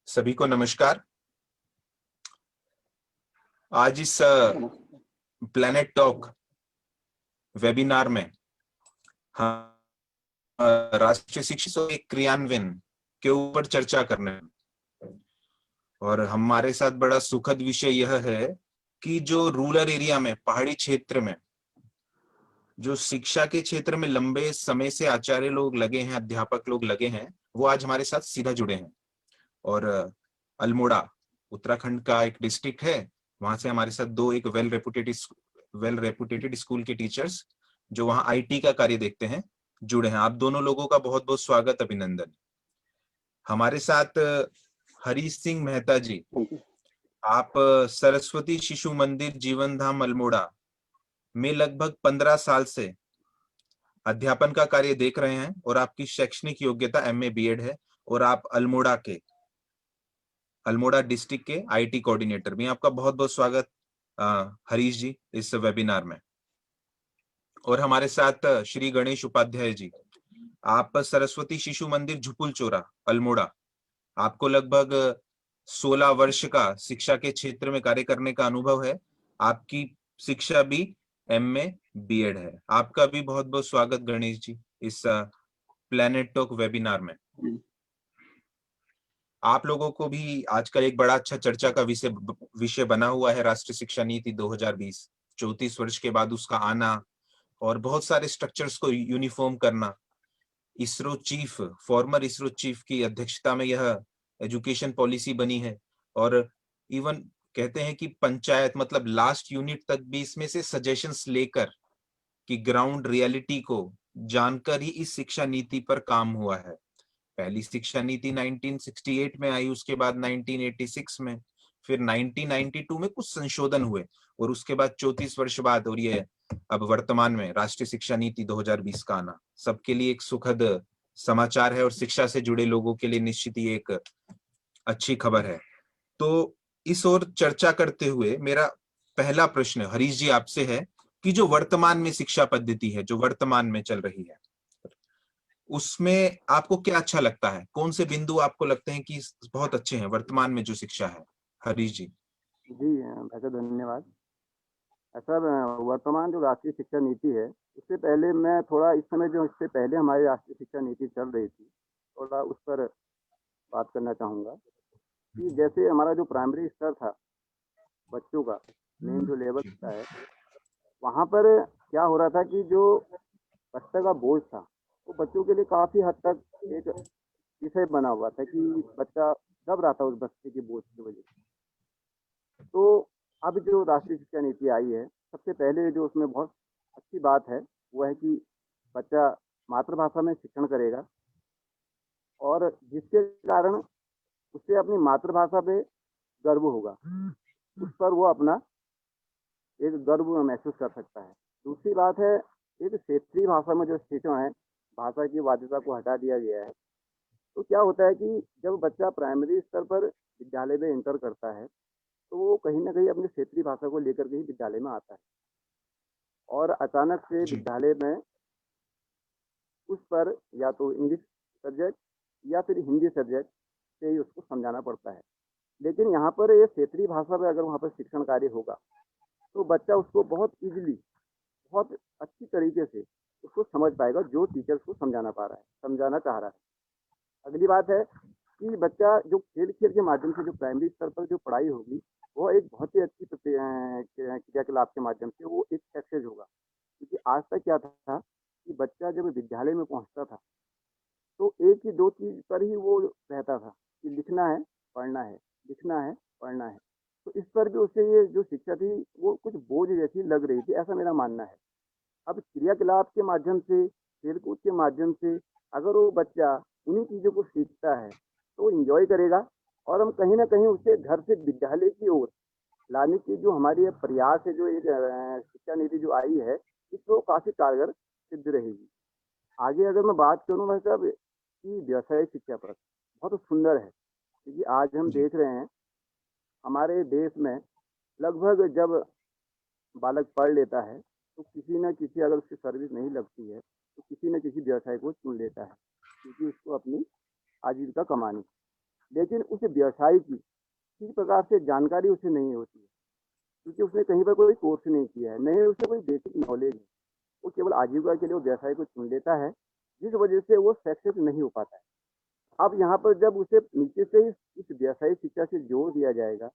सभी को नमस्कार। आज इस प्लैनेट टॉक वेबिनार में हम राष्ट्रीय शिक्षा के क्रियान्वयन के ऊपर चर्चा करने और हमारे साथ बड़ा सुखद विषय यह है कि जो रूरल एरिया में, पहाड़ी क्षेत्र में, जो शिक्षा के क्षेत्र में लंबे समय से आचार्य लोग लगे हैं, अध्यापक लोग लगे हैं, वो आज हमारे साथ सीधा जुड़े हैं। और अल्मोड़ा उत्तराखंड का एक डिस्ट्रिक्ट है, वहां से हमारे साथ दो एक वेल रेपुटेटेड स्कूल के टीचर्स जो वहां आईटी का कार्य देखते हैं जुड़े हैं। आप दोनों लोगों का बहुत बहुत स्वागत, अभिनंदन। हमारे साथ हरीश सिंह मेहता जी, आप सरस्वती शिशु मंदिर जीवन धाम अल्मोड़ा में लगभग 15 साल से अध्यापन का कार्य देख रहे हैं और आपकी शैक्षणिक योग्यता एमए बीएड है और आप अल्मोड़ा डिस्ट्रिक्ट के आईटी कोऑर्डिनेटर भी। आपका बहुत बहुत स्वागत हरीश जी इस वेबिनार में। और हमारे साथ श्री गणेश उपाध्याय जी, आप सरस्वती शिशु मंदिर झुपुल चोरा अल्मोड़ा, आपको लगभग 16 वर्ष का शिक्षा के क्षेत्र में कार्य करने का अनुभव है। आपकी शिक्षा भी एमए बीएड है। आपका भी बहुत बहुत स्वागत गणेश जी इस प्लैनेट टॉक वेबिनार में। आप लोगों को भी आजकल एक बड़ा अच्छा चर्चा का विषय बना हुआ है राष्ट्रीय शिक्षा नीति 2020। 34 वर्ष के बाद उसका आना और बहुत सारे स्ट्रक्चर्स को यूनिफॉर्म करना। फॉर्मर इसरो चीफ की अध्यक्षता में यह एजुकेशन पॉलिसी बनी है और इवन कहते हैं कि पंचायत मतलब लास्ट यूनिट तक भी इसमें से सजेशंस लेकर कि ग्राउंड रियलिटी को जानकर ही इस शिक्षा नीति पर काम हुआ है। पहली शिक्षा नीति 1968 में आई, उसके बाद 1986 में, फिर 1992 में कुछ संशोधन हुए और उसके बाद 34 वर्ष बाद और ये अब वर्तमान में राष्ट्रीय शिक्षा नीति 2020 का आना सबके लिए एक सुखद समाचार है और शिक्षा से जुड़े लोगों के लिए निश्चित ही एक अच्छी खबर है। तो इस ओर चर्चा करते हुए मेरा पहला प्रश्न हरीश जी आपसे है कि जो वर्तमान में शिक्षा पद्धति है, जो वर्तमान में चल रही है, उसमें आपको क्या अच्छा लगता है? कौन से बिंदु आपको लगते हैं कि बहुत अच्छे हैं वर्तमान में जो शिक्षा है? हरीश जी। जी वैसे धन्यवाद। सर, वर्तमान जो राष्ट्रीय शिक्षा नीति है, उससे पहले मैं थोड़ा इस समय जो इससे पहले हमारी राष्ट्रीय शिक्षा नीति चल रही थी, थोड़ा उस पर बात करना चाहूँगा कि जैसे हमारा जो प्राइमरी स्तर था बच्चों का, मेन जो लेवल होता है, वहाँ पर क्या हो रहा था कि जो बच्चे का बोझ था वो बच्चों के लिए काफ़ी हद तक एक विषय बना हुआ था कि बच्चा दब रहा था उस बच्चे के बोझ की वजह से। तो अब जो राष्ट्रीय शिक्षा नीति आई है, सबसे पहले जो उसमें बहुत अच्छी बात है वो है कि बच्चा मातृभाषा में शिक्षण करेगा और जिसके कारण उससे अपनी मातृभाषा पे गर्व होगा, उस पर वो अपना एक गर्व महसूस कर सकता है। दूसरी बात है, एक क्षेत्रीय भाषा में जो शिक्षण है, भाषा की बाध्यता को हटा दिया गया है। तो क्या होता है कि जब बच्चा प्राइमरी स्तर पर विद्यालय में इंटर करता है तो वो कहीं ना कहीं अपनी क्षेत्रीय भाषा को लेकर के ही विद्यालय में आता है और अचानक से जी। विद्यालय में उस पर या तो इंग्लिश सब्जेक्ट या फिर हिंदी सब्जेक्ट से ही उसको समझाना पड़ता है। लेकिन यहाँ पर ये क्षेत्रीय भाषा में अगर वहाँ पर शिक्षण कार्य होगा तो बच्चा उसको बहुत इजीली, बहुत अच्छी तरीके से उसको समझ पाएगा जो टीचर उसको समझाना चाह रहा है। अगली बात है कि बच्चा जो खेल खेल के माध्यम से जो प्राइमरी स्तर पर जो पढ़ाई होगी वो एक बहुत ही अच्छी क्रियाकलाप के माध्यम से वो एक सक्सेस होगा। क्योंकि आज तक क्या था कि बच्चा जब विद्यालय में पहुंचता था तो एक ही दो चीज पर ही वो रहता था कि लिखना है पढ़ना है, लिखना है पढ़ना है। तो इस पर भी उसे ये जो शिक्षा थी वो कुछ बोझ जैसी लग रही थी, ऐसा मेरा मानना है। अब क्रियाकलाप के माध्यम से, खेलकूद के माध्यम से अगर वो बच्चा उन्हीं चीज़ों को सीखता है तो वो इंजॉय करेगा और हम कहीं ना कहीं उसे घर से विद्यालय की ओर लाने की जो हमारी ये प्रयास है, जो एक शिक्षा नीति जो आई है, इसको काफ़ी कारगर सिद्ध रहेगी। आगे अगर मैं बात करूँ भाई साहब कि व्यवसायिक शिक्षा पर बहुत सुंदर है, क्योंकि आज हम जी। देख रहे हैं हमारे देश में लगभग जब बालक पढ़ लेता है तो किसी न किसी, अगर उसकी सर्विस नहीं लगती है तो किसी न किसी व्यवसाय को चुन लेता है, क्योंकि उसको अपनी आजीविका कमानी। लेकिन उस व्यवसाय की किसी प्रकार से जानकारी उसे नहीं होती है, क्योंकि उसने कहीं पर कोई कोर्स नहीं किया है, नहीं उसे कोई बेसिक नॉलेज है। वो केवल आजीविका के लिए वो व्यवसाय को चुन लेता है, जिस वजह से वो सक्सेस नहीं हो पाता है। अब यहाँ पर जब उसे नीचे से ही इस व्यावसायिक शिक्षा से जोड़ दिया जाएगा,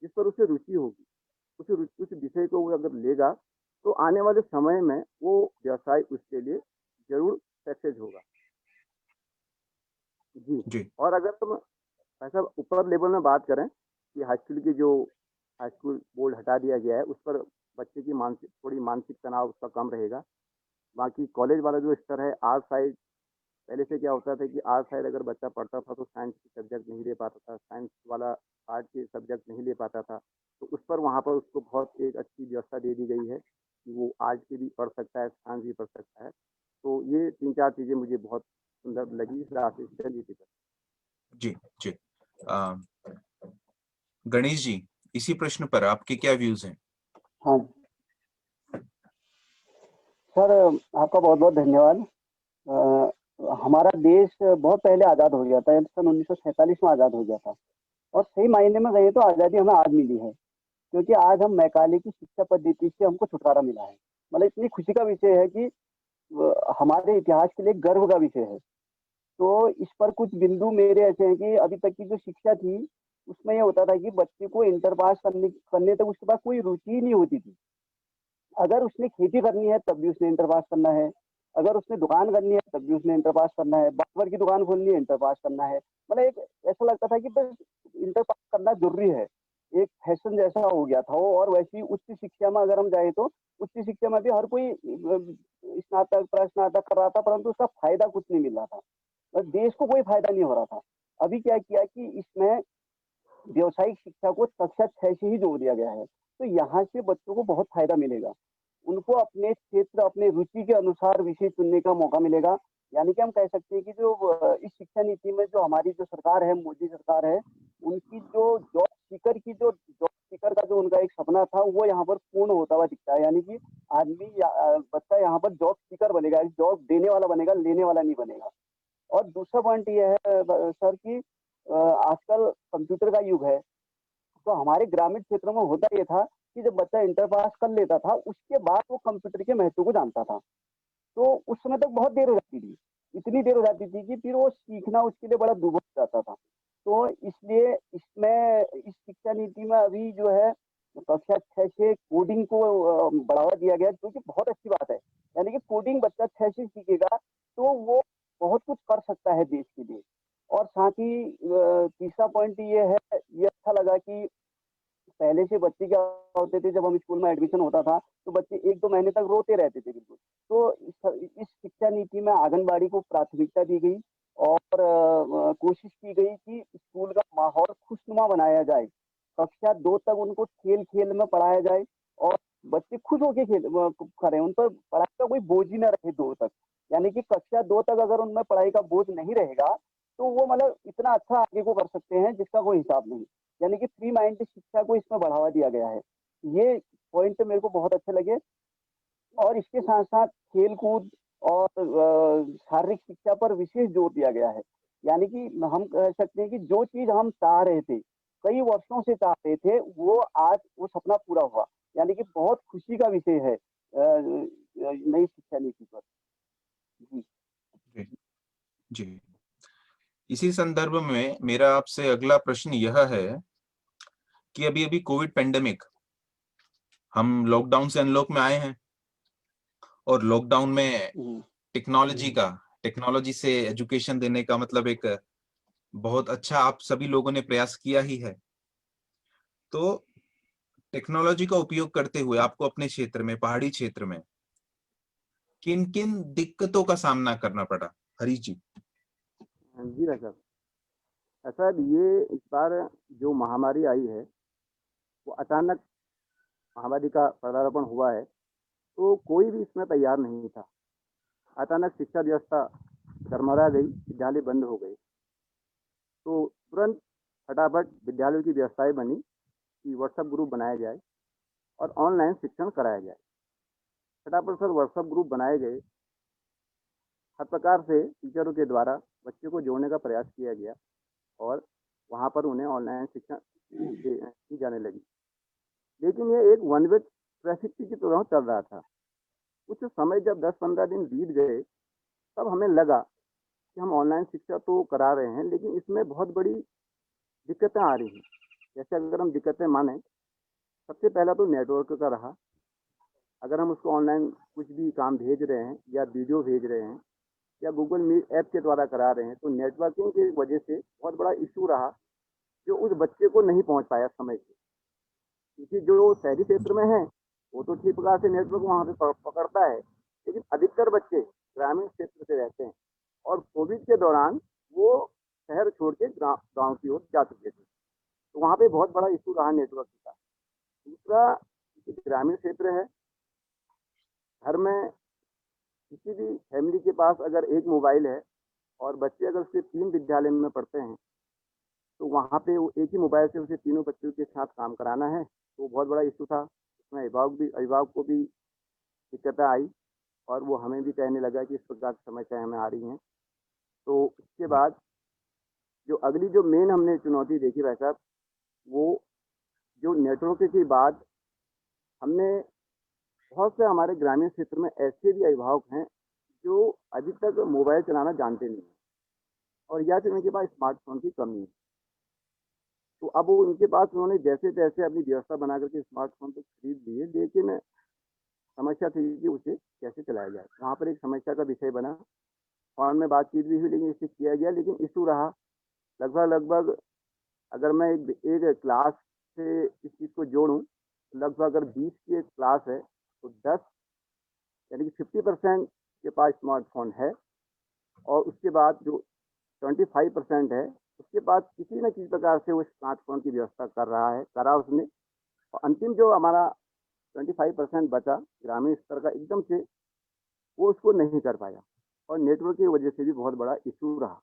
जिस पर उसे रुचि होगी, उस विषय को वो अगर लेगा, तो आने वाले समय में वो व्यवसाय उसके लिए ज़रूर सक्सेस होगा। जी। जी। और अगर तुम ऐसा ऊपर लेवल में बात करें कि हाई स्कूल बोर्ड हटा दिया गया है, उस पर बच्चे की मानसिक तनाव उसका कम रहेगा। बाकी कॉलेज वाला जो स्तर है, आर्ट साइड, पहले से क्या होता था कि आर्ट साइड अगर बच्चा पढ़ता था तो साइंस के सब्जेक्ट नहीं ले पाता था, साइंस वाला आर्ट के सब्जेक्ट नहीं ले पाता था। तो उस पर वहाँ पर उसको बहुत एक अच्छी व्यवस्था दे दी गई है कि वो आर्ट के भी पढ़ सकता है, साइंस भी पढ़ सकता है। तो ये 3-4 चीज़ें मुझे बहुत सुंदर लगी इस राशि चलिए थी। जी। जी। अ, गणेश जी, इसी प्रश्न पर आपके क्या व्यूज हैं? हाँ सर, आपका बहुत बहुत धन्यवाद। हमारा देश बहुत पहले आज़ाद हो गया था, सन 1947 में आज़ाद हो गया था। और सही मायने में गए तो आज़ादी हमें आज मिली है, क्योंकि आज हम मैकाले की शिक्षा पद्धति से हमको छुटकारा मिला है। मतलब इतनी खुशी का विषय है कि हमारे इतिहास के लिए गर्व का विषय है। तो इस पर कुछ बिंदु मेरे ऐसे हैं कि अभी तक की जो शिक्षा थी, उसमें ये होता था कि बच्चे को इंटर पास करने तक उसके पास कोई रुचि ही नहीं होती थी। अगर उसने खेती करनी है तब भी उसने इंटर पास करना है, अगर उसने दुकान करनी है तब भी उसने इंटर पास करना है, बार्बर की दुकान खोलनी है इंटर पास करना है। मतलब एक ऐसा लगता था कि बस इंटर पास करना जरूरी है, एक फैशन जैसा हो गया था वो। और वैसी उच्च शिक्षा में अगर हम जाए तो उच्च शिक्षा में भी हर कोई स्नातक प्रस्नातक कर रहा था, परंतु उसका फायदा कुछ नहीं मिल रहा था, और देश को कोई फायदा नहीं हो रहा था। अभी क्या किया कि इसमें व्यावसायिक शिक्षा को कक्षा 6 से ही जोड़ दिया गया है, तो यहाँ से बच्चों को बहुत फायदा मिलेगा। उनको अपने क्षेत्र, अपने रुचि के अनुसार विषय चुनने का मौका मिलेगा। यानी कि हम कह सकते हैं कि जो इस शिक्षा नीति में जो हमारी जो सरकार है, मोदी सरकार है, उनकी जो जॉब सीकर का जो उनका एक सपना था, वो यहाँ पर पूर्ण होता हुआ दिखता है। यानी कि बच्चा यहाँ पर जॉब सीकर बनेगा, जॉब देने वाला बनेगा, लेने वाला नहीं बनेगा। और दूसरा पॉइंट ये है सर कि आजकल कंप्यूटर का युग है, तो हमारे ग्रामीण क्षेत्रों में होता ये था कि जब बच्चा इंटर पास कर लेता था, उसके बाद वो कंप्यूटर के महत्व को जानता था। तो उस समय तक बहुत देर हो जाती थी, इतनी देर हो जाती थी कि फिर वो सीखना उसके लिए बड़ा दुभर हो जाता था। तो इसलिए इसमें इस शिक्षा नीति में अभी जो है कक्षा 6 से कोडिंग को बढ़ावा दिया गया, जो कि बहुत अच्छी बात है। यानी कि कोडिंग बच्चा 6 से सीखेगा तो वो बहुत कुछ कर सकता है देश के लिए। और साथ ही तीसरा पॉइंट ये है, ये अच्छा लगा कि पहले से बच्चे क्या होते थे, जब हम स्कूल में एडमिशन होता था तो बच्चे 1-2 महीने तक रोते रहते थे बिल्कुल। तो इस शिक्षा नीति में आंगनबाड़ी को प्राथमिकता दी गई और कोशिश की गई कि स्कूल का माहौल खुशनुमा बनाया जाए। कक्षा 2 तक उनको खेल-खेल में पढ़ाया जाए और बच्चे खुश होके करें, उन पर पढ़ाई का कोई बोझ ही ना रहे 2 तक। यानी कि कक्षा 2 तक अगर उनमें पढ़ाई का बोझ नहीं रहेगा, तो वो मतलब इतना अच्छा आगे को कर सकते हैं जिसका कोई हिसाब नहीं। यानी कि फ्री माइंड शिक्षा को इसमें बढ़ावा दिया गया है। ये पॉइंट मेरे को बहुत अच्छे लगे। और इसके साथ साथ खेल कूद और शारीरिक शिक्षा पर विशेष जोर दिया गया है। यानी कि हम कह सकते हैं कि जो चीज हम चाह रहे थे, कई वर्षों से चाह रहे थे, वो आज वो सपना पूरा हुआ। यानी कि बहुत खुशी का विषय है नई शिक्षा नीति पर। जी। जी। जी। इसी संदर्भ में मेरा आपसे अगला प्रश्न यह है कि अभी अभी कोविड पेंडेमिक, हम लॉकडाउन से अनलॉक में आए हैं, और लॉकडाउन में टेक्नोलॉजी से एजुकेशन देने का मतलब एक बहुत अच्छा आप सभी लोगों ने प्रयास किया ही है। तो टेक्नोलॉजी का उपयोग करते हुए आपको अपने क्षेत्र में, पहाड़ी क्षेत्र में, किन किन दिक्कतों का सामना करना पड़ा, हरीश जी? जी भाई साहब, साहब ये इस बार जो महामारी आई है, वो अचानक महामारी का पदार्पण हुआ है, तो कोई भी इसमें तैयार नहीं था। अचानक शिक्षा व्यवस्था डगमगा गई, विद्यालय बंद हो गए। तो तुरंत फटाफट विद्यालयों की व्यवस्थाएं बनी कि व्हाट्सएप ग्रुप बनाया जाए और ऑनलाइन शिक्षण कराया जाए। फटाफट सर व्हाट्सएप ग्रुप बनाए गए, हर प्रकार से टीचरों के द्वारा बच्चे को जोड़ने का प्रयास किया गया और वहाँ पर उन्हें ऑनलाइन शिक्षा की जाने लगी। लेकिन ये एक वन वे ट्रैफिक की तरह चल रहा था। कुछ समय जब 10-15 दिन बीत गए, तब हमें लगा कि हम ऑनलाइन शिक्षा तो करा रहे हैं, लेकिन इसमें बहुत बड़ी दिक्कतें आ रही हैं। जैसे अगर हम दिक्कतें माने, सबसे पहला तो नेटवर्क का रहा। अगर हम उसको ऑनलाइन कुछ भी काम भेज रहे हैं या वीडियो भेज रहे हैं या गूगल मीट ऐप के द्वारा करा रहे हैं, तो नेटवर्किंग की वजह से बहुत बड़ा इशू रहा, जो उस बच्चे को नहीं पहुंच पाया समय से। क्योंकि जो शहरी क्षेत्र में है, वो तो ठीक प्रकार से नेटवर्क वहाँ पे पकड़ता है, लेकिन अधिकतर बच्चे ग्रामीण क्षेत्र से रहते हैं और कोविड के दौरान वो शहर छोड़ के गाँव की ओर जा चुके थे। तो वहाँ पे बहुत बड़ा इशू रहा नेटवर्क का। दूसरा, ग्रामीण क्षेत्र है, घर में किसी भी फैमिली के पास अगर एक मोबाइल है और बच्चे अगर उसके 3 विद्यालय में पढ़ते हैं, तो वहाँ पे वो एक ही मोबाइल से उसे तीनों बच्चों के साथ काम कराना है, तो बहुत बड़ा इशू था। उसमें अभिभावक को भी दिक्कतें आई और वो हमें भी कहने लगा कि इस प्रकार की समस्याएं हमें आ रही हैं। तो उसके बाद जो अगली जो मेन हमने चुनौती देखी भाई साहब, वो जो नेटवर्क के बाद हमने बहुत से हमारे ग्रामीण क्षेत्र में ऐसे भी अभिभावक हैं जो अभी तक मोबाइल चलाना जानते नहीं हैं और या फिर उनके पास स्मार्टफोन की कमी है। तो अब वो उनके पास उन्होंने जैसे तैसे अपनी व्यवस्था बना करके स्मार्टफोन तो खरीद लिए, लेकिन समस्या थी कि उसे कैसे चलाया जाए। वहाँ पर एक समस्या का विषय बना। फोन में बातचीत भी हुई, लेकिन इसे किया गया, लेकिन इशू रहा। लगभग अगर मैं एक क्लास से इस चीज़ को जोड़ूं, लगभग अगर 20 की एक क्लास है, तो 10 यानी कि 50% के पास स्मार्टफोन है और उसके बाद जो 25% है, उसके पास किसी न किसी प्रकार से वो स्मार्टफोन की व्यवस्था करा उसने। और अंतिम जो हमारा 25% बचा ग्रामीण स्तर का, एकदम से वो उसको नहीं कर पाया और नेटवर्क की वजह से भी बहुत बड़ा इशू रहा।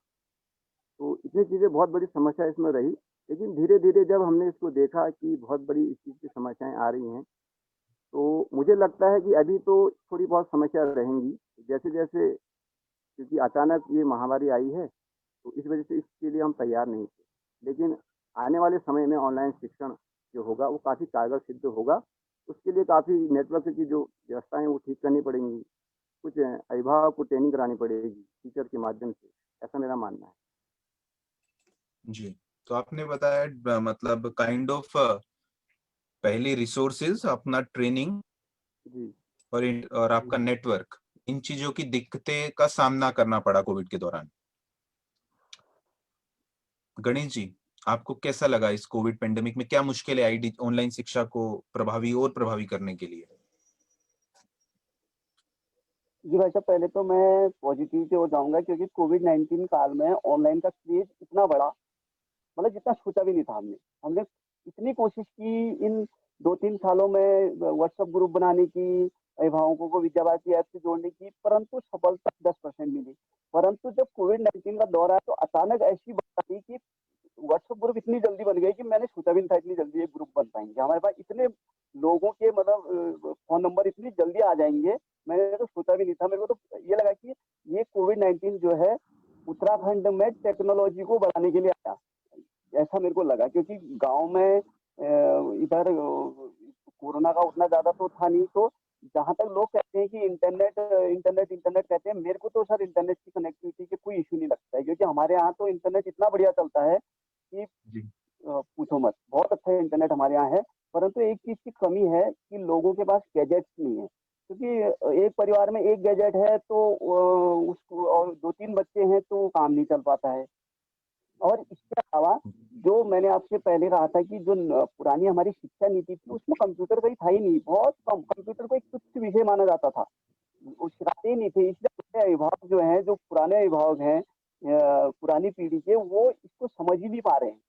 तो इतनी चीज़ें बहुत बड़ी समस्या इसमें रही, लेकिन धीरे धीरे जब हमने इसको देखा कि बहुत बड़ी इस चीज़ की समस्याएं आ रही हैं, तो मुझे लगता है कि अभी तो थोड़ी बहुत समस्या रहेंगी। जैसे जैसे, क्योंकि अचानक ये महामारी आई है, तो इस वजह से इसके लिए हम तैयार नहीं थे। लेकिन आने वाले समय में ऑनलाइन शिक्षण जो होगा वो काफ़ी कारगर सिद्ध होगा। उसके लिए काफ़ी नेटवर्क की जो व्यवस्थाएं वो ठीक करनी पड़ेंगी, कुछ अभिभावक को ट्रेनिंग करानी पड़ेगी टीचर के माध्यम से, ऐसा मेरा मानना है। जी, तो आपने बताया मतलब काइंड ऑफ पहली रिसोर्सेज, अपना ट्रेनिंग जी और आपका नेटवर्क, इन चीजों की दिक्कतें का सामना करना पड़ा कोविड के दौरान। गणेश जी, आपको कैसा लगा इस कोविड पेंडेमिक में, क्या मुश्किलें आई ऑनलाइन शिक्षा को प्रभावी करने के लिए? जी भाई साहब, पहले तो मैं पॉजिटिव की ओर जाऊंगा, क्योंकि कोविड-19 काल में ऑनलाइन का क्रेज इतना बड़ा, मतलब जितना सोचा भी नहीं था हमने। हमने इतनी कोशिश की इन 2-3 सालों में व्हाट्सएप ग्रुप बनाने की, अभिभावकों को विद्या भारती ऐप से जोड़ने की, परंतु सफलता 10% मिली। परंतु जब कोविड-19 का दौर आया, तो अचानक ऐसी बात आई कि व्हाट्सएप ग्रुप इतनी जल्दी बन गए कि मैंने सोचा भी नहीं था इतनी जल्दी एक ग्रुप बन पाएंगे। हमारे पास इतने लोगों के मतलब फोन नंबर इतनी जल्दी आ जाएंगे, मैंने तो सोचा भी नहीं था। मेरे को तो ये लगा कि ये कोविड-19 जो है उत्तराखंड में टेक्नोलॉजी को बढ़ाने के लिए आया, ऐसा मेरे को लगा। क्योंकि गांव में इधर कोरोना का उतना ज्यादा तो था नहीं। तो जहां तक लोग कहते हैं कि इंटरनेट कहते हैं, मेरे को तो सर इंटरनेट की कनेक्टिविटी के कोई इशू नहीं लगता है, क्योंकि हमारे यहाँ तो इंटरनेट इतना बढ़िया चलता है कि जी। पूछो मत, बहुत अच्छा इंटरनेट हमारे यहाँ है। परंतु एक चीज की कमी है कि लोगों के पास गैजेट्स नहीं है। क्योंकि एक परिवार में एक गैजेट है तो उसको, और 2-3 बच्चे हैं तो काम नहीं चल पाता है। और इसके अलावा जो मैंने आपसे पहले कहा था कि जो पुरानी हमारी शिक्षा नीति थी, उसमें कंप्यूटर कहीं था ही नहीं, बहुत कम। कंप्यूटर को एक तुच्छ विषय माना जाता था, वो सिखाते ही नहीं थे। इसलिए अभिभावक जो हैं, जो पुराने अभिभावक हैं पुरानी पीढ़ी के, वो इसको समझ ही नहीं पा रहे हैं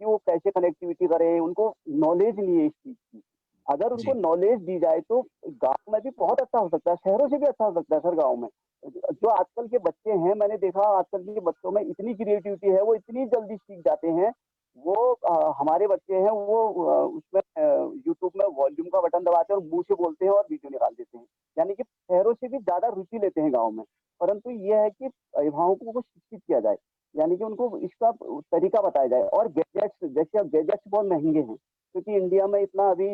कि वो कैसे कनेक्टिविटी करें। उनको नॉलेज नहीं है इस चीज की। अगर उनको जी। नॉलेज दी जाए तो गांव में भी बहुत अच्छा हो सकता है, शहरों से भी अच्छा हो सकता है सर। गांव में जो आजकल के बच्चे हैं, मैंने देखा आजकल के बच्चों में इतनी क्रिएटिविटी है, वो इतनी जल्दी सीख जाते हैं। वो हमारे बच्चे हैं, वो उसमें यूट्यूब में वॉल्यूम का बटन दबाते हैं और मुंह से बोलते हैं और वीडियो निकाल देते हैं। यानी कि शहरों से भी ज्यादा रुचि लेते हैं गाँव में। परंतु यह है कि अभिभावकों को शिक्षित किया जाए, यानी कि उनको इसका तरीका बताया जाए। और गैजेट्स, जैसे अब गैजेट्स बहुत महंगे हैं, क्योंकि इंडिया में इतना अभी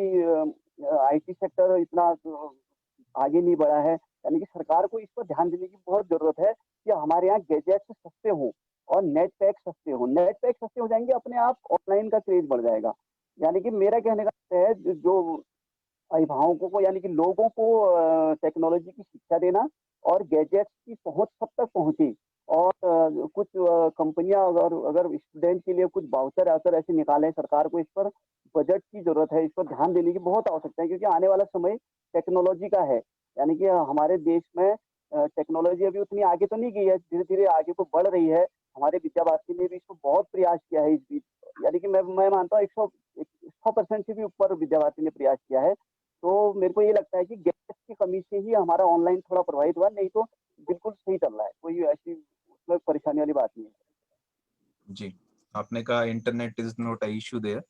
आईटी सेक्टर इतना आगे नहीं बढ़ा है। यानी कि सरकार को इस पर ध्यान देने की बहुत जरूरत है कि हमारे यहाँ गैजेट्स सस्ते हों और नेट पैक सस्ते हों। नेट पैक सस्ते हो जाएंगे, अपने आप ऑनलाइन का क्रेज बढ़ जाएगा। यानी कि मेरा कहने का है, जो अभिभावकों को यानी कि लोगों को टेक्नोलॉजी की शिक्षा देना और गैजेट्स की पहुंच सब तक पहुंचे। और कुछ कंपनियां अगर अगर स्टूडेंट के लिए कुछ वाउचर आउचर ऐसे निकालें, सरकार को इस पर बजट की जरूरत है, इस पर ध्यान देने की बहुत आवश्यकता है, क्योंकि आने वाला समय टेक्नोलॉजी का है। यानी कि हमारे देश में टेक्नोलॉजी अभी उतनी आगे तो नहीं गई है, धीरे धीरे आगे को बढ़ रही है। हमारे विद्यार्थी ने भी इसको बहुत प्रयास किया है इस बीच। यानी कि मैं मानता हूँ 100% से भी ऊपर विद्यार्थी ने प्रयास किया है। तो मेरे को ये लगता है कि गैस की कमी से ही हमारा ऑनलाइन थोड़ा प्रभावित हुआ, नहीं तो बिल्कुल सही चल रहा है, कोई ऐसी उसमें परेशानी वाली बात नहीं है। जी, आपने कहा internet is not a issue there,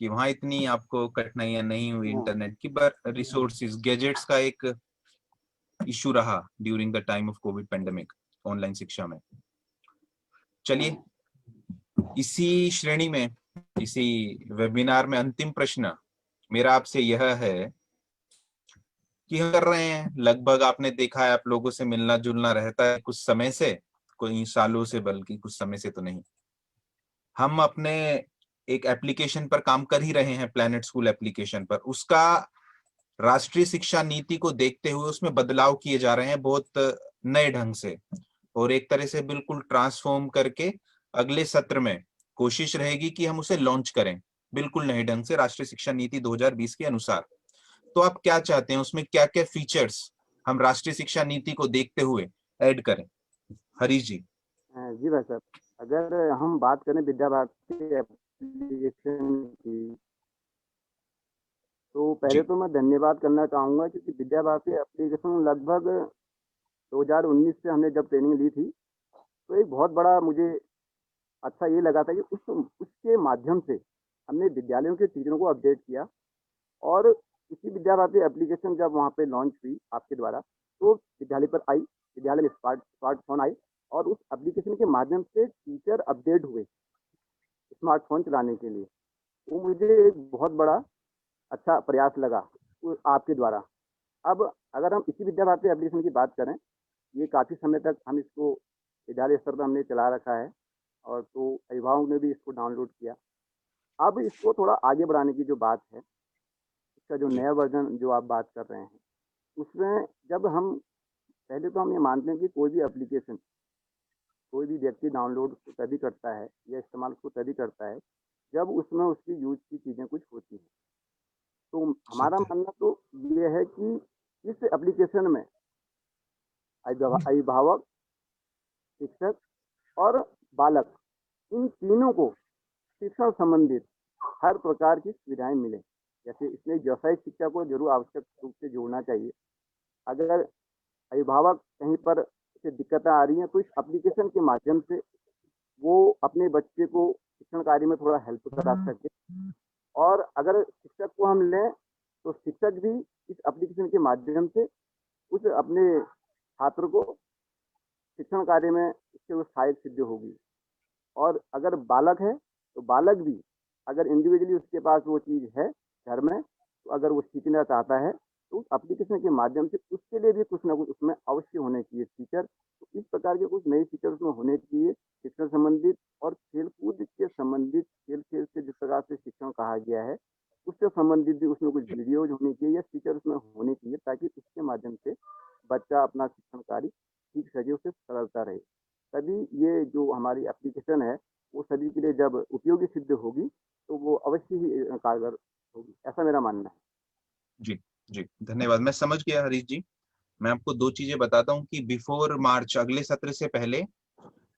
कि वहां इतनी आपको कठिनाइयां नहीं हुई इंटरनेट की, पर रिसोर्सेज गैजेट्स का एक इशू रहा during the time of Covid pandemic online शिक्षा में। चलिए, इसी श्रेणी में, इसी वेबिनार में अंतिम प्रश्न मेरा आपसे यह है कि हम कर रहे हैं, लगभग आपने देखा है आप लोगों से मिलना जुलना रहता है कुछ समय से, कोई सालों से, बल्कि कुछ समय से तो नहीं। हम अपने एक एप्लीकेशन पर काम कर ही रहे हैं, प्लैनेट स्कूल एप्लीकेशन पर। उसका राष्ट्रीय शिक्षा नीति को देखते हुए उसमें बदलाव किए जा रहे हैं बहुत नए ढंग से, और एक तरह से बिल्कुल ट्रांसफॉर्म करके अगले सत्र में कोशिश रहेगी कि हम उसे लॉन्च करें बिल्कुल नए ढंग से, राष्ट्रीय शिक्षा नीति 2020 के अनुसार। तो आप क्या चाहते हैं, उसमें क्या क्या फीचर्स हम राष्ट्रीय शिक्षा नीति को देखते हुए ऐड करें? हरीश जी। जी भाई साहब, अगर हम बात करें विद्या भारती एप्लीकेशन की, तो पहले जी तो मैं धन्यवाद करना चाहूँगा, क्योंकि विद्या भारती एप्लीकेशन लगभग 2019 से हमने जब ट्रेनिंग ली थी, तो एक बहुत बड़ा मुझे अच्छा ये लगा था कि उसके माध्यम से हमने विद्यालयों के टीचरों को अपडेट किया। और इसी विद्या भारती एप्लीकेशन जब वहाँ पे लॉन्च हुई आपके द्वारा, तो विद्यालय पर आई, विद्यालय में स्मार्टफोन आई, और उस एप्लीकेशन के माध्यम से टीचर अपडेट हुए स्मार्टफोन चलाने के लिए। वो मुझे एक बहुत बड़ा अच्छा प्रयास लगा आपके द्वारा। अब अगर हम इसी विद्या भारती एप्लीकेशन की बात करें, ये काफ़ी समय तक हम इसको विद्यालय स्तर पर हमने चला रखा है, और तो अभिभावकों ने भी इसको डाउनलोड किया। अब इसको थोड़ा आगे बढ़ाने की जो बात है, इसका जो जी नया वर्जन जो आप बात कर रहे हैं, उसमें जब हम पहले तो हम ये मानते हैं कि कोई भी एप्लीकेशन कोई भी व्यक्ति डाउनलोड तभी करता है या इस्तेमाल उसको तभी करता है जब उसमें उसकी यूज की चीज़ें कुछ होती हैं। तो हमारा सत्य है। मानना तो ये है कि इस एप्लीकेशन में अभिभावक, शिक्षक और बालक, इन तीनों को शिक्षण संबंधित हर प्रकार की सुविधाएं मिले। जैसे इसमें व्यावसायिक शिक्षा को जरूर आवश्यक रूप से जोड़ना चाहिए। अगर अभिभावक कहीं पर उसे दिक्कतें आ रही हैं, तो इस एप्लीकेशन के माध्यम से वो अपने बच्चे को शिक्षण कार्य में थोड़ा हेल्प करा सके। और अगर शिक्षक को हम लें, तो शिक्षक भी इस एप्लीकेशन के माध्यम से उस अपने छात्र को शिक्षण कार्य में इससे वो सहायक सिद्ध होगी। और अगर बालक है, तो बालक भी अगर इंडिविजुअली उसके पास वो चीज़ है घर में, तो अगर वो सीखना चाहता है, तो उस एप्लीकेशन के माध्यम से उसके लिए भी कुछ ना कुछ उसमें अवश्य होने चाहिए फीचर। तो इस प्रकार के कुछ नए फीचर उसमें होने चाहिए शिक्षण संबंधित। और खेलकूद के संबंधित, खेल खेल से जिस प्रकार से शिक्षण कहा गया है, उससे संबंधित भी उसमें कुछ वीडियोज होनी चाहिए या फीचर उसमें होने चाहिए, ताकि उसके माध्यम से बच्चा अपना शिक्षण कार्य सीख सके, उससे सरलता रहे। तभी ये जो हमारी एप्लीकेशन है, वो सभी के लिए जब उपयोगी सिद्ध होगी, तो वो अवश्य ही कारगर होगी, ऐसा मेरा मानना है। जी जी, धन्यवाद। मैं समझ गया हरीश जी। मैं आपको दो चीजें बताता हूँ कि बिफोर मार्च, अगले सत्र से पहले,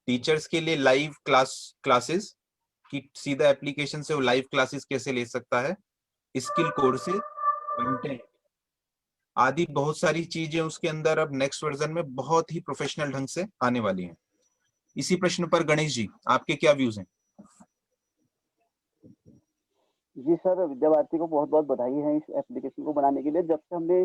टीचर्स के लिए लाइव क्लासेस की सीधा एप्लीकेशन से वो लाइव क्लासेस कैसे ले सकता है, स्किल कोर्सेज, कंटेंट आदि बहुत सारी चीजें उसके अंदर अब नेक्स्ट वर्जन में बहुत ही प्रोफेशनल ढंग से आने वाली हैं। इसी प्रश्न पर गणेश जी, आपके क्या व्यूज हैं? जी सर, विद्या भारती को बहुत बहुत बधाई है इस एप्लीकेशन को बनाने के लिए। जब से हमने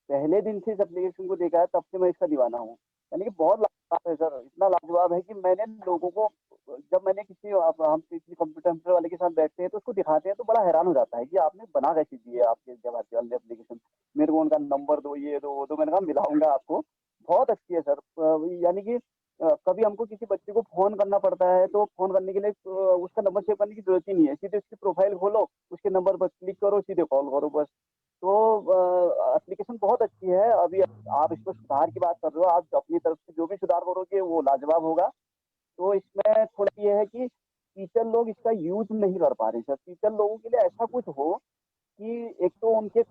पहले दिन से इस एप्लीकेशन को देखा है, तब से मैं इसका दीवाना हूँ। यानी कि बहुत है सर, इतना लाजवाब है कि मैंने लोगों को, जब मैंने किसी हम किसी कंप्यूटर वाले के साथ बैठते हैं तो उसको दिखाते हैं तो बड़ा हैरान हो जाता है कि आपने बना कैसे दिए आपके जवाहर वाले एप्लीकेशन। मेरे को उनका नंबर दो, ये दो वो दो, मैंने कहा मिलाऊंगा आपको। बहुत अच्छी है सर। यानी कि कभी हमको किसी बच्चे को फोन करना पड़ता है तो फोन करने के लिए उसका नंबर सेव करने की जरूरत ही नहीं है, सीधे उसकी प्रोफाइल खोलो, उसके नंबर पर क्लिक करो, सीधे कॉल करो बस। तो एप्लीकेशन बहुत अच्छी है। अभी आप इसमें सुधार की बात कर रहे हो, आप अपनी तरफ से जो भी सुधार करोगे वो लाजवाब होगा। तो इसमें थोड़ा ये है कि टीचर लोग इसका यूज नहीं कर पा रहे सर। टीचर लोगों के लिए ऐसा कुछ हो कि एक तो उनके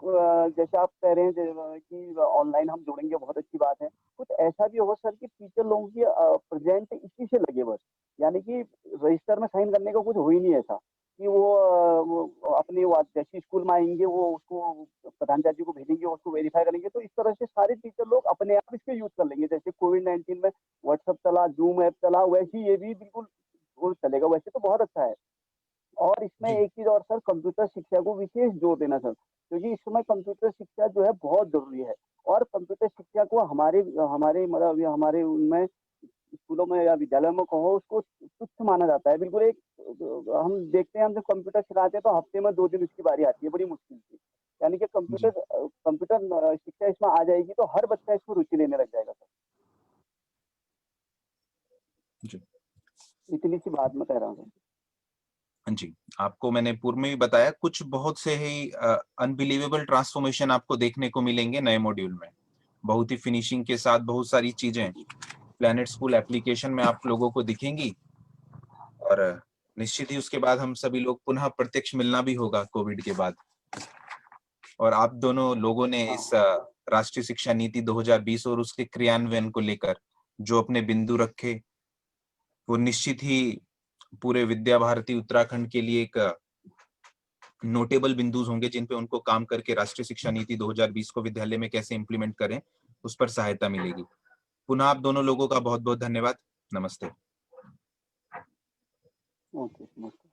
जैसे आप कह रहे हैं कि ऑनलाइन हम जुड़ेंगे, बहुत अच्छी बात है। कुछ ऐसा भी हो सर कि टीचर लोगों की प्रेजेंट इसी से लगे बस, यानी कि रजिस्टर में साइन करने का कुछ हो ही नहीं ऐसा कि वो अपनी जैसे स्कूल में आएंगे वो उसको प्रधानाचार्य जी को भेजेंगे, उसको वेरीफाई करेंगे। तो इस तरह से सारे टीचर लोग अपने आप इसको यूज कर लेंगे। जैसे कोविड-19 में व्हाट्सएप चला, जूम ऐप चला, वैसे ही ये भी बिल्कुल वो चलेगा। वैसे तो बहुत अच्छा है। और इसमें जी एक चीज और सर, कंप्यूटर शिक्षा को विशेष जोर देना सर, क्योंकि इस समय कंप्यूटर शिक्षा जो है बहुत जरूरी है। और कंप्यूटर शिक्षा को हमारे हमारे मतलब ये हमारे उनमें स्कूलों में या विद्यालयों में कहो, उसको तुच्छ माना जाता है बिल्कुल। एक हम देखते हैं, हम जब कंप्यूटर सिखाते हैं तो हफ्ते में 2 दिन उसकी बारी आती है, बड़ी मुश्किल से। यानी कि जी कंप्यूटर शिक्षा इसमें आ जाएगी तो हर बच्चा इसमें रुचि लेने लग जाएगा सर। जी इतनी सी बात मैं कह रहा हूँ सर। जी, आपको मैंने पूर्व में भी बताया, कुछ बहुत से ही अनबिलीवेबल ट्रांसफॉर्मेशन आपको देखने को मिलेंगे नए मॉड्यूल में। बहुत ही फिनिशिंग के साथ बहुत सारी चीजें प्लैनेट स्कूल एप्लीकेशन में आप लोगों को दिखेंगी। और निश्चित ही उसके बाद हम सभी लोग पुनः प्रत्यक्ष मिलना भी होगा कोविड के बाद। और आप दोनों लोगों ने इस राष्ट्रीय शिक्षा नीति 2020 और उसके क्रियान्वयन को लेकर जो अपने बिंदु रखे, वो निश्चित ही पूरे विद्या भारती उत्तराखंड के लिए एक नोटेबल बिंदुज होंगे, जिन पे उनको काम करके राष्ट्रीय शिक्षा नीति 2020 को विद्यालय में कैसे इंप्लीमेंट करें, उस पर सहायता मिलेगी। पुनः आप दोनों लोगों का बहुत बहुत धन्यवाद। नमस्ते। ओके, नमस्ते।